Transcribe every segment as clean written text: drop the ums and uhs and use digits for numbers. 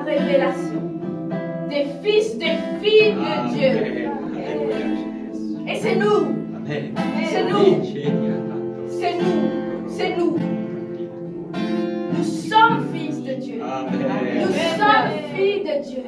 révélation des fils, des filles de Dieu. Et c'est nous. C'est nous. C'est nous. C'est nous. Nous sommes fils de Dieu. Nous sommes filles de Dieu.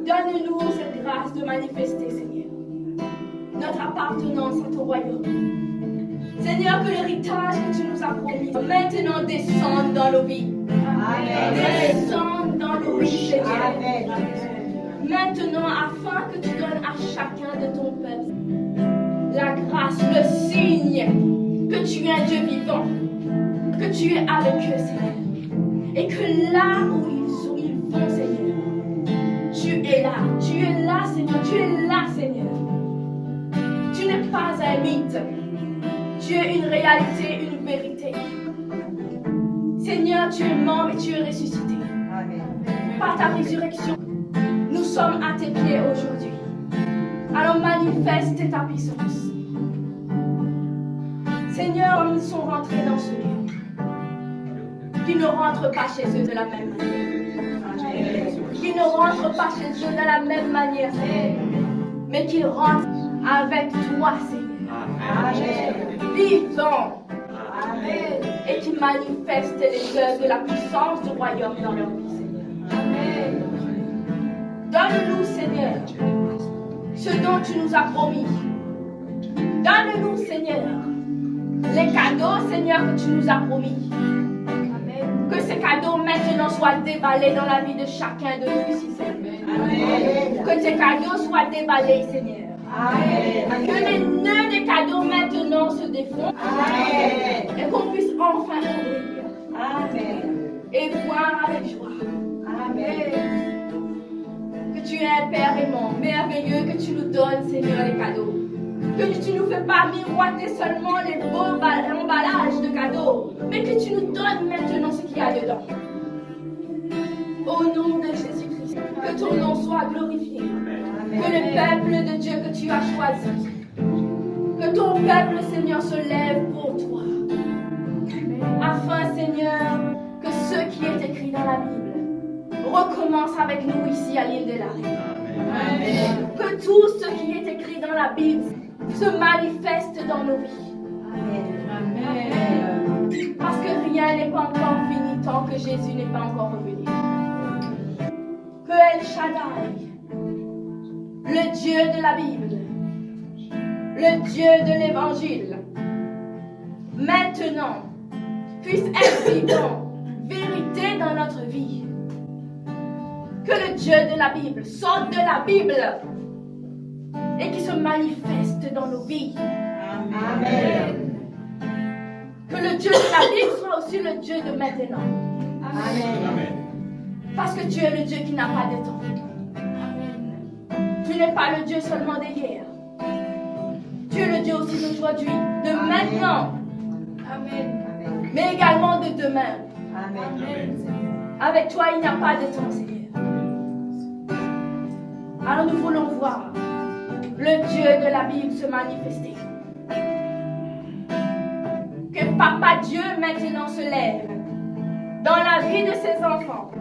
Donne-nous cette grâce de manifester, Seigneur, notre appartenance à ton royaume. Seigneur, que l'héritage que tu nous as promis maintenant descende dans nos vies. Descende dans nos vies, Seigneur. Maintenant, afin que tu donnes à chacun de ton peuple la grâce, le signe que tu es un Dieu vivant, que tu es avec eux, Seigneur. Et que là où ils vont, Seigneur, tu es là, Seigneur, tu es là, Seigneur. Tu n'es pas un mythe, tu es une réalité, une vérité. Seigneur, tu es mort et tu es ressuscité. Par ta résurrection, nous sommes à tes pieds aujourd'hui. Alors manifeste ta puissance. Seigneur, comme ils sont rentrés dans ce lieu, qu'ils ne rentrent pas chez eux de la même manière. Qu'ils ne rentrent pas chez eux de la même manière, Seigneur. Mais qu'ils rentrent avec toi, Seigneur. Vivant. Et qu'ils manifestent les œuvres de la puissance du royaume dans leur vie, Seigneur. Donne-nous, Seigneur, ce dont tu nous as promis. Donne-nous, Seigneur, les cadeaux, Seigneur, que tu nous as promis. Que ces cadeaux maintenant soient déballés dans la vie de chacun de nous ici, Seigneur. Que tes cadeaux soient déballés, Seigneur. Que les nœuds des cadeaux maintenant se défont. Et qu'on puisse enfin ouvrir. Et voir avec joie. Que tu es un Père aimant, merveilleux, que tu nous donnes, Seigneur, les cadeaux. Que tu ne nous fais pas miroiter seulement les beaux emballages de cadeaux, mais que tu nous donnes maintenant ce qu'il y a dedans. Au nom de Jésus-Christ, que ton nom soit glorifié. Que le peuple de Dieu que tu as choisi, que ton peuple, Seigneur, se lève pour toi. Afin, Seigneur, que ce qui est écrit dans la Bible recommence avec nous ici à l'île de l'Arrêt. Que tout ce qui est écrit dans la Bible se manifeste dans nos vies. Parce que rien n'est pas encore fini tant que Jésus n'est pas encore revenu. Que El Shaddai, le Dieu de la Bible, le Dieu de l'Évangile, maintenant puisse être vivant, vérité dans notre vie. Que le Dieu de la Bible sorte de la Bible et qu'il se manifeste dans nos vies. Amen. Que le Dieu de la Bible soit aussi le Dieu de maintenant. Amen. Parce que tu es le Dieu qui n'a pas de temps. Tu n'es pas le Dieu seulement d'hier. Tu es le Dieu aussi d'aujourd'hui, de maintenant. Amen. Mais également de demain. Amen. Avec toi, il n'y a pas de temps, Seigneur. Alors nous voulons voir le Dieu de la Bible se manifester. Que Papa Dieu maintenant se lève dans la vie de ses enfants.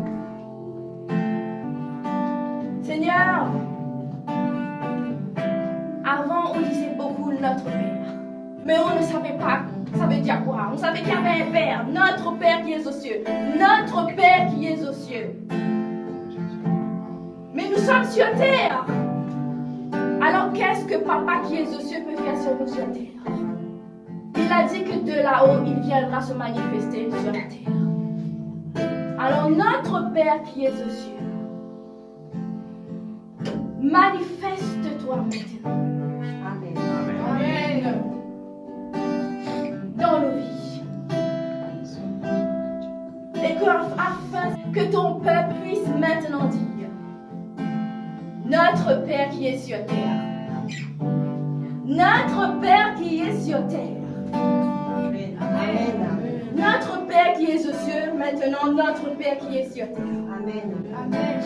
Seigneur, avant on disait beaucoup notre Père, mais on ne savait pas ça veut dire quoi. On savait qu'il y avait un Père, notre Père qui est aux cieux, notre Père qui est aux cieux. Mais nous sommes sur terre. Alors qu'est-ce que Papa qui est aux cieux peut faire sur nous sur terre? Il a dit que de là-haut, il viendra se manifester sur la terre. Alors notre Père qui est aux cieux, manifeste-toi maintenant. Amen. Amen. Dans nos vies. Et afin que ton peuple puisse maintenant dire: notre Père qui est sur terre. Notre Père qui est sur terre. Amen. Notre Père qui est aux cieux, maintenant notre Père qui est sur terre. Amen. Amen.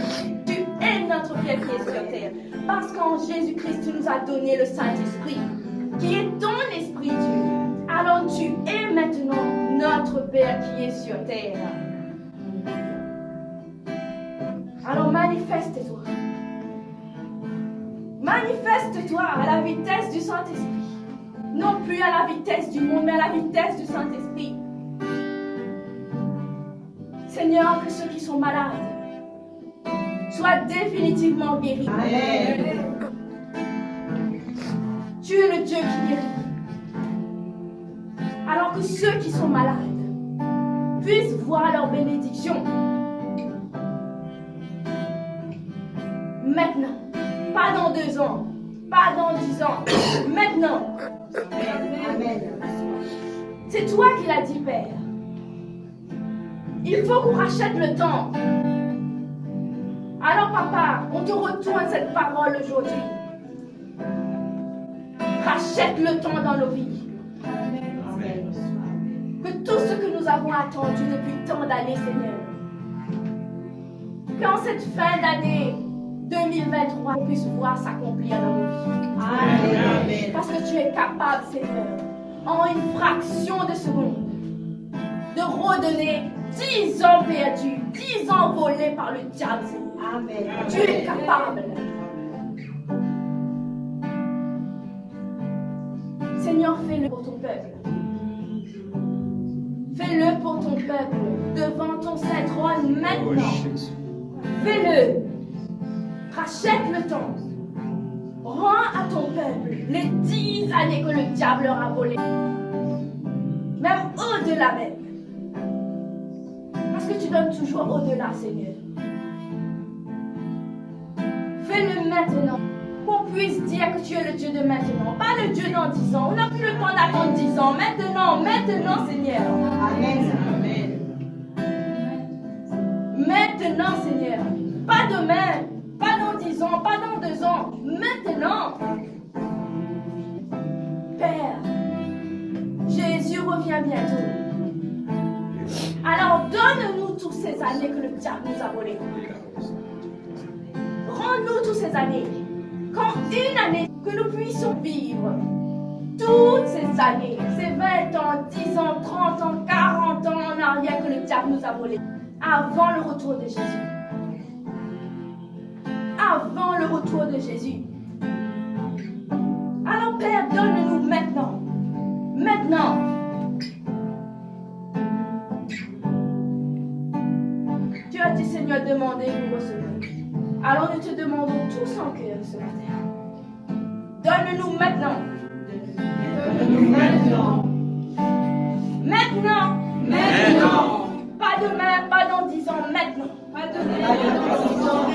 Tu es notre Père qui est sur terre. Parce qu'en Jésus-Christ, tu nous as donné le Saint-Esprit, qui est ton Esprit Dieu. Alors tu es maintenant notre Père qui est sur terre. manifeste-toi. Manifeste-toi à la vitesse du Saint-Esprit. Non plus à la vitesse du monde, mais à la vitesse du Saint-Esprit. Seigneur, que ceux qui sont malades soient définitivement guéris. Amen. Tu es le Dieu qui guérit. Alors que ceux qui sont malades puissent voir leur bénédiction. Maintenant, pas dans 2 ans, pas dans 10 ans, maintenant. Amen. C'est toi qui l'as dit, Père. Il faut qu'on rachète le temps. Alors, Papa, on te retourne cette parole aujourd'hui. Rachète le temps dans nos vies. Amen. Que tout ce que nous avons attendu depuis tant d'années, Seigneur, qu'en cette fin d'année 2023, on puisse voir s'accomplir dans nos vies. Amen. Parce que tu es capable, Seigneur, en une fraction de seconde, de redonner 10 ans perdus, 10 ans volés par le diable, Seigneur. Amen. Tu es capable. Seigneur, fais-le pour ton peuple. Fais-le pour ton peuple, devant ton saint trône maintenant. Fais-le. Rachète le temps. Rends à ton peuple les 10 années que le diable leur a volées. Même au-delà même. Parce que tu donnes toujours au-delà, Seigneur. Fais-le maintenant. Qu'on puisse dire que tu es le Dieu de maintenant. Pas le Dieu dans 10 ans. On n'a plus le temps d'attendre 10 ans. Maintenant, Seigneur. Amen. Amen. Maintenant, Seigneur. Pas demain. Pas dans 10 ans. Pas dans 2 ans. Maintenant. Père, Jésus revient bientôt. Alors donne-nous toutes ces années que le diable nous a volées. Rends-nous toutes ces années. Quand une année, que nous puissions vivre toutes ces années, ces 20 ans, 10 ans, 30 ans, 40 ans en arrière que le diable nous a volés, avant le retour de Jésus. Avant le retour de Jésus. Alors Père, donne-nous maintenant. Maintenant. Tu as dit, Seigneur, demandez et vous recevrez. Alors nous te demandons tous en cœur ce matin. Donne-nous maintenant. Donne-nous maintenant. Maintenant. Maintenant. Pas demain, pas dans 10 ans, maintenant. Pas de maintenant.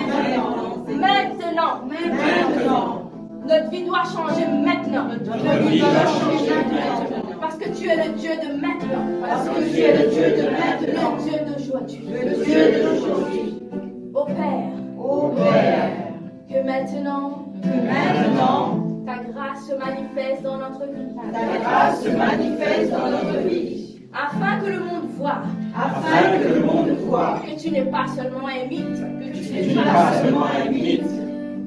Maintenant. Maintenant. Notre vie doit changer maintenant. Notre vie doit changer maintenant. Parce que tu es le Dieu de maintenant. Parce que tu es le Dieu de maintenant. Le Dieu d'aujourd'hui. Le Dieu d'aujourd'hui. Ô Père. Ô Père. Que maintenant. Ta grâce se manifeste dans notre vie. Ta grâce se manifeste dans notre vie. Afin que le monde voit. Afin que le monde voit. Que tu n'es pas seulement un mythe. Que tu n'es pas seulement un mythe.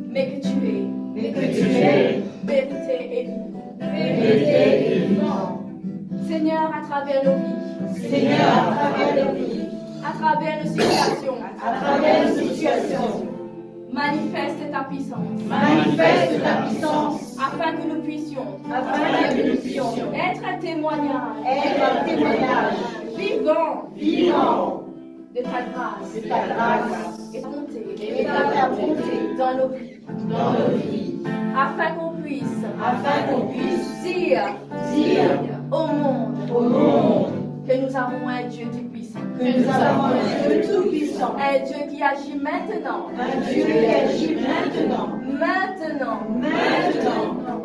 Mais que tu es. Mais que tu es. Vérité et vivant. Vérité et vivant. Seigneur, à travers nos vies. Seigneur, à travers nos vies. À travers nos situations. À travers nos situations. Manifeste ta puissance. Manifeste ta puissance. Afin que nous puissions. Afin que nous puissions. Être un témoignage. Être un témoignage. Vivant. De ta grâce. De ta grâce. Et ta bonté. Et ta bonté. Dans nos vies. Dans nos vies. Afin qu'on puisse. Afin qu'on puisse Dire. Au monde. Que nous avons un Dieu tout-puissant. Que nous avons un Dieu tout-puissant. Un Dieu qui agit maintenant. Un Dieu qui agit maintenant. Maintenant.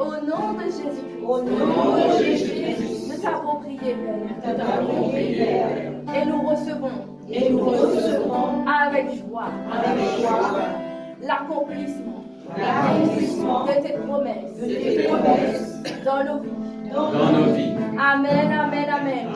Au nom de Jésus-Christ. Au nom de Jésus-Christ. Nous t'avons prié, Père. Nous t'avons prié, Père. Et nous recevons. Et nous recevrons Avec joie. L'accomplissement. De tes promesses. Dans nos vies. Dans nos vies. Amen. Amen. Amen.